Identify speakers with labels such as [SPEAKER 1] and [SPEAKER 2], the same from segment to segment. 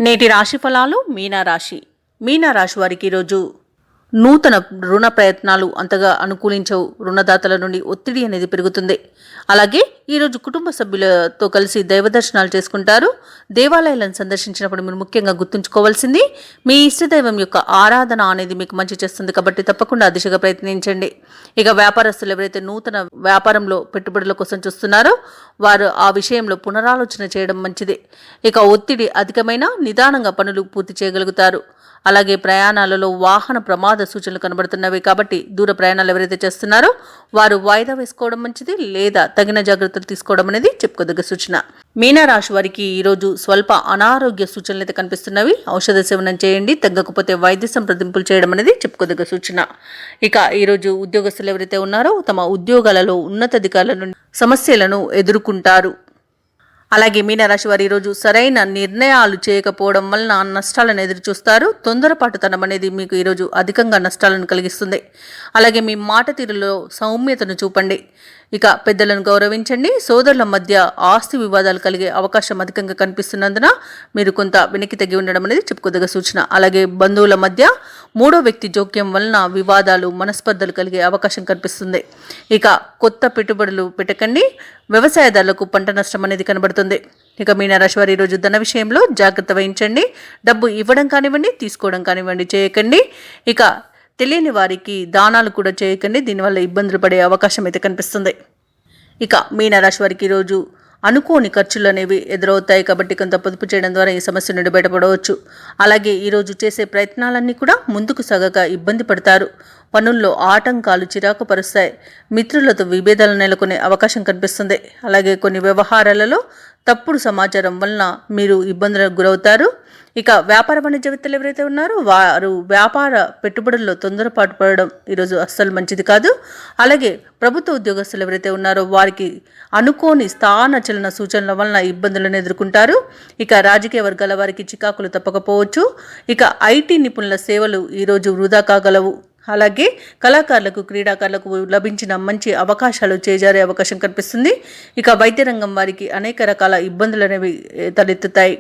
[SPEAKER 1] నేటి రాశి ఫలాలు మీనరాశి వారికి ఈరోజు నూతన రుణ ప్రయత్నాలు అంతగా అనుకూలించవు. రుణదాతల నుండి ఒత్తిడి అనేది పెరుగుతుంది. అలాగే ఈరోజు కుటుంబ సభ్యులతో కలిసి దైవ దర్శనాలు చేసుకుంటారు. దేవాలయాలను సందర్శించినప్పుడు మీరు ముఖ్యంగా గుర్తుంచుకోవాల్సింది మీ ఇష్టదైవం యొక్క ఆరాధన అనేది మీకు మంచి చేస్తుంది. కాబట్టి తప్పకుండా ఆ దిశగా ప్రయత్నించండి. ఇక వ్యాపారస్తులు ఎవరైతే నూతన వ్యాపారంలో పెట్టుబడుల కోసం చూస్తున్నారో వారు ఆ విషయంలో పునరాలోచన చేయడం మంచిది. ఇక ఒత్తిడి అధికమైన నిదానంగా పనులు పూర్తి చేయగలుగుతారు. అలాగే ప్రయాణాలలో వాహన ప్రమాద సూచనలు కనబడుతున్నవి. కాబట్టి దూర ప్రయాణాలు ఎవరైతే చేస్తున్నారో వారు వాయిదా వేసుకోవడం మంచిది, లేదా తగిన జాగ్రత్తలు తీసుకోవడం అనేది చెప్పుకోదగ్గ సూచన. మీనరాశి వారికి ఈరోజు స్వల్ప అనారోగ్య సూచనలు అయితే కనిపిస్తున్నవి. ఔషధ సేవనం చేయండి. తగ్గకపోతే వైద్య సంప్రదింపులు చేయడం అనేది చెప్పుకోదగ్గ సూచన. ఇక ఈరోజు ఉద్యోగస్తులు ఎవరైతే ఉన్నారో తమ ఉద్యోగాలలో ఉన్నతాధికారుల నుండి సమస్యలను ఎదుర్కొంటారు. అలాగే మీనరాశి వారు ఈరోజు సరైన నిర్ణయాలు చేయకపోవడం వలన నష్టాలను ఎదురు చూస్తారు. తొందరపాటుతనం అనేది మీకు ఈరోజు అధికంగా నష్టాలను కలిగిస్తుంది. అలాగే మీ మాట తీరులో సౌమ్యతను చూపండి. ఇక పెద్దలను గౌరవించండి. సోదరుల మధ్య ఆస్తి వివాదాలు కలిగే అవకాశం అధికంగా కనిపిస్తున్నందున మీరు కొంత వెనక్కి తగ్గి ఉండడం అనేది చెప్పుకోదగ్గ సూచన. అలాగే బంధువుల మధ్య మూడో వ్యక్తి జోక్యం వలన వివాదాలు, మనస్పర్ధలు కలిగే అవకాశం కనిపిస్తుంది. ఇక కొత్త పెట్టుబడులు పెట్టకండి. వ్యవసాయదారులకు పంట నష్టం అనేది కనబడుతుంది. ఇక మీనరాశి వారు ఈరోజు ధన విషయంలో జాగ్రత్త వహించండి. డబ్బు ఇవ్వడం కానివ్వండి, తీసుకోవడం కానివ్వండి చేయకండి. ఇక తెలియని వారికి దానాలు కూడా చేయకండి. దీనివల్ల ఇబ్బందులు పడే అవకాశం అయితే కనిపిస్తుంది. ఇక మీనరాశి వారికి ఈరోజు అనుకోని ఖర్చులు అనేవి ఎదురవుతాయి. కాబట్టి కొంత పొదుపు చేయడం ద్వారా ఈ సమస్య నుండి బయటపడవచ్చు. అలాగే ఈరోజు చేసే ప్రయత్నాలన్నీ కూడా ముందుకు సాగక ఇబ్బంది పడతారు. పనుల్లో ఆటంకాలు చిరాకు పరుస్తాయి. మిత్రులతో విభేదాలు నెలకొనే అవకాశం కనిపిస్తుంది. అలాగే కొన్ని వ్యవహారాలలో తప్పుడు సమాచారం వలన మీరు ఇబ్బందులకు గురవుతారు. ఇక వ్యాపార వాణిజ్యవేత్తలు ఎవరైతే ఉన్నారో వారు వ్యాపార పెట్టుబడుల్లో తొందరపాటు పడడం ఈరోజు అస్సలు మంచిది కాదు. అలాగే ప్రభుత్వ ఉద్యోగస్తులు ఎవరైతే ఉన్నారో వారికి అనుకోని స్థానచలన సూచనల వలన ఇబ్బందులను ఎదుర్కొంటారు. ఇక రాజకీయ వర్గాల వారికి చికాకులు తప్పకపోవచ్చు. ఇక ఐటీ నిపుణుల సేవలు ఈరోజు వృధా కాగలవు. అలాగే కళాకారులకు, క్రీడాకారులకు లభించిన మంచి అవకాశాలు చేజారే అవకాశం కనిపిస్తుంది. ఇక వైద్య రంగం వారికి అనేక రకాల ఇబ్బందులు అనేవి తలెత్తుతాయి.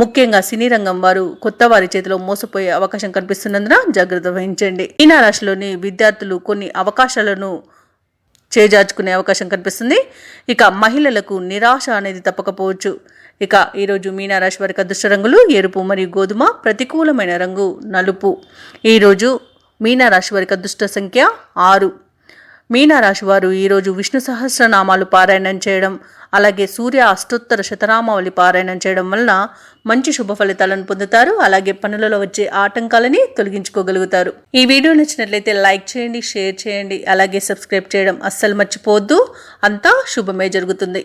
[SPEAKER 1] ముఖ్యంగా సినీ రంగం వారు కొత్త వారి చేతిలో మోసపోయే అవకాశం కనిపిస్తున్నందున జాగ్రత్త వహించండి. మీన రాశిలోని విద్యార్థులు కొన్ని అవకాశాలను చేజార్చుకునే అవకాశం కనిపిస్తుంది. ఇక మహిళలకు నిరాశ అనేది తప్పకపోవచ్చు. ఇక ఈరోజు మీనరాశి వారికి అదృష్ట రంగులు ఎరుపు మరియు గోధుమ, ప్రతికూలమైన రంగు నలుపు. ఈరోజు మీనరాశి వారికి అదృష్ట సంఖ్య 6. మీనరాశి వారు ఈరోజు విష్ణు సహస్రనామాలు పారాయణం చేయడం, అలాగే సూర్య అష్టోత్తర శతనామావళి పారాయణం చేయడం వలన మంచి శుభ ఫలితాలను పొందుతారు. అలాగే పనులలో వచ్చే ఆటంకాలని తొలగించుకోగలుగుతారు. ఈ వీడియో నచ్చినట్లయితే లైక్ చేయండి, షేర్ చేయండి, అలాగే సబ్స్క్రైబ్ చేయడం అస్సలు మర్చిపోవద్దు. అంతా శుభమే జరుగుతుంది.